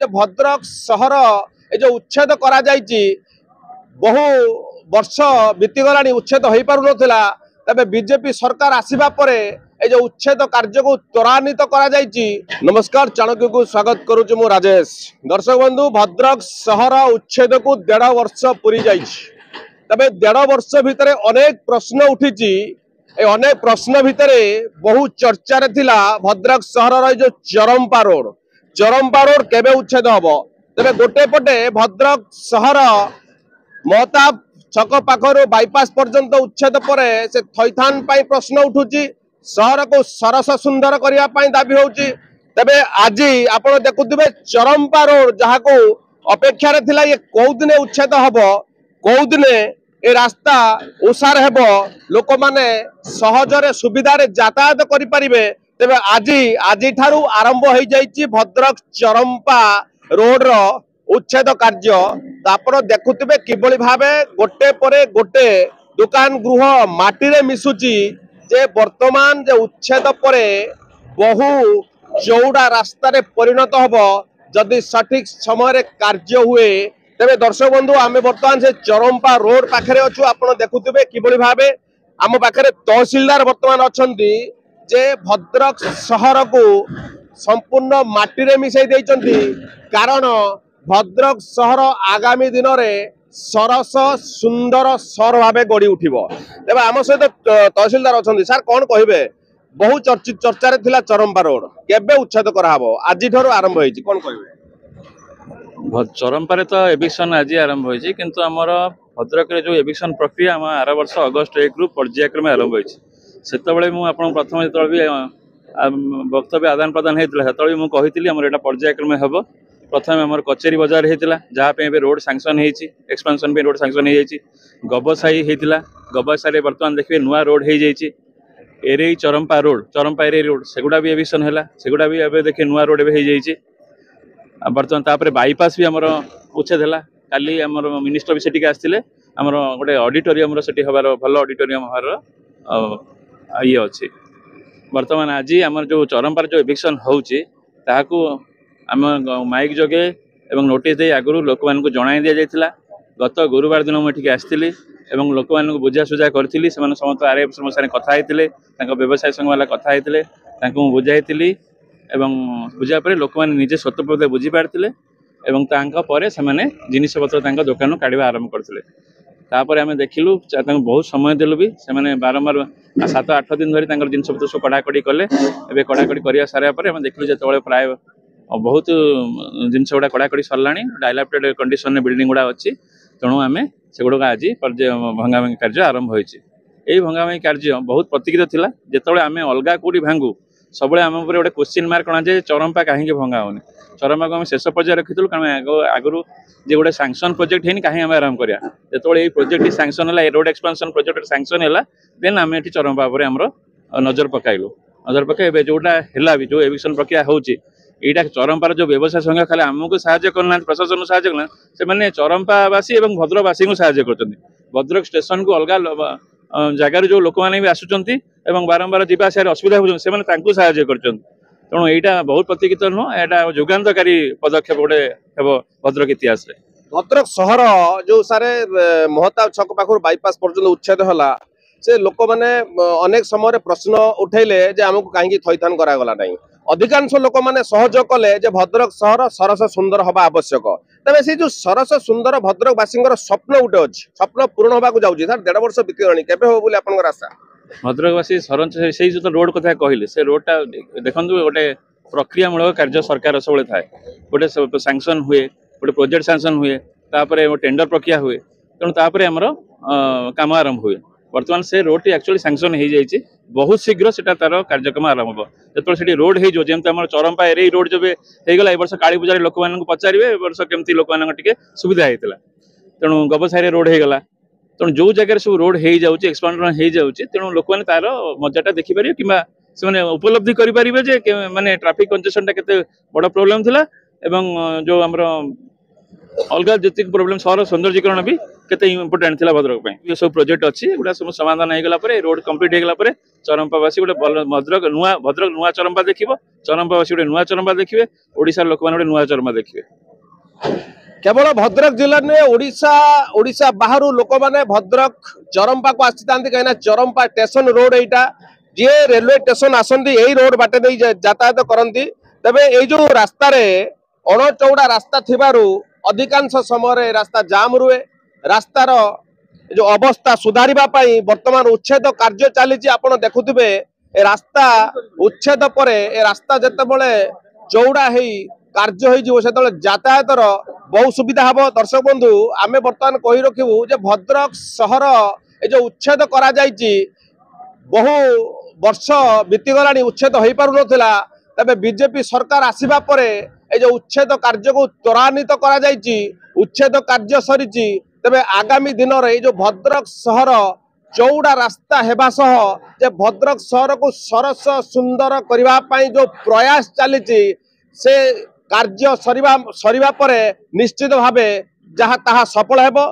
भद्रक सहर ए जो उच्छेद करा जायछि बहु वर्ष बीतीगला उच्छेद हो पार ना तबे बीजेपी सरकार आसीबा परे ए जो उच्छेद कार्य को त्वरान्वित करा जायछि। नमस्कार, चाणक्य को स्वागत करुछु मु राजेश। दर्शक बंधु, भद्रक सहर उच्छेद को 1.5 वर्ष पूरी जायछि। तबे 1.5 वर्ष भितरे अनेक प्रश्न उठिछि। अनेक प्रश्न भितरे बहु चर्चा रे थिला भद्रक सहर जो चरंपा रोड केबे उच्छेद हबो। तबे गोटे पटे भद्रक सहर महताब छक पाखर बाईपास पर्यंत उच्छेद परे से थैथान पाई प्रश्न उठुची, सहर को सरस सुंदर करिया पाई दाबी होउची। तबे आज आपण देखुथिबे चरंपा रोड जहा को अपेक्षा रे थिला ये कोउ दिने उच्छेद हबो, कोउ दिने ए रास्ता उसार हेबो, लोक माने सहजरे सुविधारे यातायात करि परिबे। तबे आज ठारू आरंभ हो जाइछि भद्रक चरंपा रोड रो उच्छेद कार्य। तो आप देखुथिबे किबळी भाबे गोटे परे गोटे दुकान गृह माटी रे मिसुची जे वर्तमान जे उच्छेद परे बहु चौड़ा रास्ता रे परिणत हबो जदि सठिक समय कार्य हुए। तेरे दर्शक बंधु, आम बर्तमान से चरंपा रोड पाखे अच्छु। आप देखुथिबे किबळी भाबे आम पाखे तहसीलदार बर्तमान अछंती जे भद्रक सहर को संपूर्ण माटी रे मिसई देइचंती, कारण भद्रक सहर आगामी दिन में सरस सुंदर सहर भाव गढ़ी उठिबो। तेबे आम सहित तहसीलदार अछंती। सर कौन कहिबे, बहु चर्चित चर्चा रे थिला चरंपा रोड केबे उच्छेद कराहबो, आज ठारू आरंभ होईची, कौन कहिबे? चरंपा तो एविक्शन आज आरंभ होईची, किंतु हमर भद्रक रे जो एविक्शन प्रक्रिया हम आर वर्ष अगस्त 1 रु पर्यायक्रमे आरंभ होईची। सेतबेले मु आपण प्रथम जेतबेले भी वक्तव्य आदान प्रदान हेतला सेतबेले मु कहितली हमर एटा पर्यायक्रमे हबो। प्रथम आम कचेरी बजार होता जहाँ पे रोड सांक्शन होती, एक्सपेंशन पे रोड सांक्शन हो गबसाई होता, गबसाई बर्तमान देखिए नुआ रोड हो जाइए। एरे चरंपा एरे रोड सेगुड़ा भी एविक्शन है, सेगुड़ा भी एवं देखिए नुआ रोड हो जाइए। बर्तमान तापर बाईपास भी आमर उच्छेद है। काली आमर मिनिस्टर भी सेटिक आसते आमर गोटे ऑडिटोरियम से हबार भल ऑडिटोरियम हबार ये अच्छी। बर्तमान आज आमर जो चरंपार जो एविक्शन होची ताकू आम माइक जगे एवं नोटिस दे आगु लोक मानक जणाई दिया जायतिला। गत गुरुवार दिन मुझे आसती और लोक मानक बुझासुझा करी समस्त आरएफ समस्या कथा होते, व्यवसाय संघ वाला कथा होते, बुझाई एवं बुझा पर लोक मैंने निजे स्वतः बुझीपारे से जिनपतर दुकान काढ़ा आरंभ करते। तापर आम देखिलु बहुत समय देलु भी से बारंबार 7-8 दिन धरी जिनपतर सब कड़ाकड़ी कले। एवं कड़ाकड़ी कर सारा देखिलु जो प्राय बहुत जिनस गुड़ा कड़ाकड़ी सरला, डायलाप्टेड कंडीशन बिल्डिंग गुड़ा अच्छी। तेणु आम से गुड़क आज भंगाभांगी कार्य आरंभ होती। यही भंगाभांगी कार्य बहुत प्रतीक्षित थिला। जिते आम अलग कौटी भांगू सब आम गोटे क्वेश्चन मार्क अणा जाए चरंपा कहीं भंगा होनी। चरंपा को आम शेष पर्याय रखीलु कारण आगु जो गोटे सांक्शन प्रोजेक्ट है कहीं आम आरंभ करा। जो ये प्रोजेक्ट सांक्शन है, रोड एक्सपेंशन प्रोजेक्ट सांक्शन है, देन आम ये चरंपा पर आमर नजर पकाइलु। नजर पकाइबे जोटा है भी जो एविक्शन प्रक्रिया होची यहाँ चरंपार जो व्यवसाय संघ खाली आमको साहाय्य करना, प्रशासन साहाय्य करना, से चरंपावासी और भद्रकवासी को साहाय्य कर। भद्रक स्टेशन को अलग जगार जो लोक मैंने भी आसुंच बारंबार जावास असुविधा हो साहाय्य कर। तेणु यहाँ बहुत प्रतीक्षित नुह, यहाँ जुगान्तकारी पदक्षेप गोटे हे भद्रक इतिहास। भद्रक सहर जो सारे महताब छक पाखर बाईपास पर्यंत उच्छेद है से लोक मैंने अनेक समय प्रश्न उठेले जे आमको कहीं थैथान करागला नहीं। अधिकांश लोक मैंने सहयोग कले जे भद्रक सहर सरस सुंदर हवा आवश्यक। तबे से जो सरस सुंदर भद्रकवासी स्वप्न गोटे अच्छी, स्वप्न पूर्ण होगा जाऊँगी। सर 1.5 वर्ष बीतगलानी, केबे हो बोली आपनकर आशा? भद्रकवासी से जो रोड कथा कहले से रोडटा देखु गोटे प्रक्रियामूलक कार्य सरकार सब थाए। गोटे सांक्शन हुए, गोटे प्रोजेक्ट सांक्शन हुए, तापर टेंडर प्रक्रिया हुए, तेणु तापर आमर काम आरंभ हुए। बर्तमान से रोड एक्चुअली सांक्शन हो जाइए, बहुत शीघ्र से तार कार्यक्रम आरंभ हो। जो रोड हो चरंपा एरे रोड जब होगा ए वर्ष काली पूजा लोक मान पचारे वर्ष केमती लोक मान सुविधा होता। तेणु गबसाई रोड होगा, तेणु जो जगह सब रोड हो जाए एक्सपांडन हो जाए, तेणु लोक मैंने तार मजाटा देखिपारे कि उपलब्धि करेंगे माने ट्राफिक कंजेशन केते बड़ प्रोब्लेम थिला। एवं जो आमर अलग जी प्रोब्लेम सहर सौंदर्यीकरण भी केते इम्पोर्टेंट थिला भद्रक पे ये सब प्रोजेक्ट अछि एगुडा सब समाधान हे गेला परे रोड कंप्लीट हे गेला परे चरंपावासी गोटे भद्रक नुआ चरंपा देखिबो चरंपावासी गोटे नुआ चरंपा देखिबे ओडिसा लोक माने गोटे नुआ चरंपा देखिबे केवल भद्रक जिला ने ओडिशा बाहर लोक मैंने भद्रक चरंपा को आसी कहीं चरंपा स्टेशन रोड एटा जी रेलवे स्टेशन आसती यही रोड बाटे नहीं यातायात करती तेबे ये जो रास्ता अणचौड़ा रास्ता थिबारु अधिकांश समय रास्ता जाम रुए रास्तार जो अवस्था सुधारिबा पई वर्तमान उच्छेद कार्य चली आपण देखुथिबे ए रास्ता उच्छेद परे ए रास्ता जेतेबेले चौड़ा हेई कार्य हो यातायातर बहुत सुविधा हम दर्शक बंधु आमे बर्तमान कही रखिबू जे भद्रक सहर ए जो उच्छेद करा जायछि बहु वर्ष बीतीगलानी उच्छेद हो पार नथिला तबे बीजेपी सरकार आसीबा परे ए जो उच्छेद कार्य को त्वरान्वित करा जायछि उच्छेद कार्य सरीछि तबे आगामी दिन रे जो भद्रक सहर चौड़ा रास्ता हेबा सह जे भद्रक सहर को सरस सुंदर करबा पई जो प्रयास चली से कार्य सरीबा परे निश्चित भावे जहाँ ताहा सफल हेबो।